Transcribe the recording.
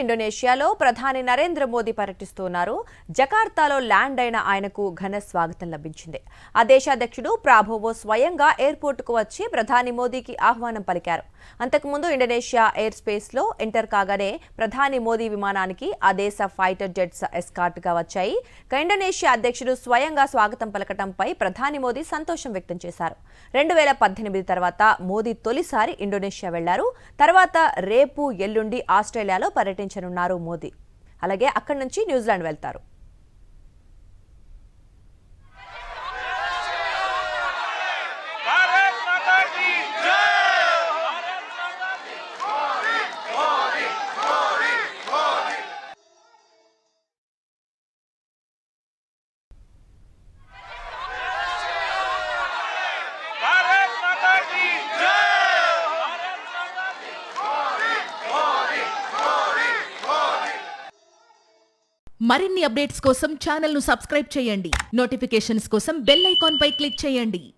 ఇండోనేషియాలో ప్రధాని నరేంద్ర మోదీ పర్యటిస్తున్నారు. జకార్తాలో ల్యాండ్ అయిన ఆయనకు ఘన స్వాగతం లభించింది. ఆ దేశ అధ్యక్షుడు ప్రాబోవో స్వయంగా ఎయిర్పోర్టుకు వచ్చి ప్రధాని మోదీకి ఆహ్వానం పలికారు. అంతకుముందు ఇండోనేషియా ఎయిర్ స్పేస్ లో ఎంటర్ కాగానే ప్రధాని మోదీ విమానానికి ఆ దేశ ఫైటర్ జెట్స్ ఎస్కార్ట్ గా వచ్చాయి. ఇండోనేషియా అధ్యక్షుడు స్వయంగా స్వాగతం పలకటంపై ప్రధాని మోదీ సంతోషం వ్యక్తం చేశారు. 2018 తర్వాత మోదీ తొలిసారి ఇండోనేషియా వెళ్లారు. తర్వాత రేపు ఎల్లుండి ఆస్ట్రేలియాలో పర్యటించనున్నారు మోదీ. అలాగే అక్కడి నుంచి న్యూజిలాండ్ వెళ్తారు. మరిన్ని అప్డేట్స్ కోసం ఛానల్ ను సబ్స్క్రైబ్ చేయండి. నోటిఫికేషన్స్ కోసం బెల్ ఐకాన్ పై క్లిక్ చేయండి.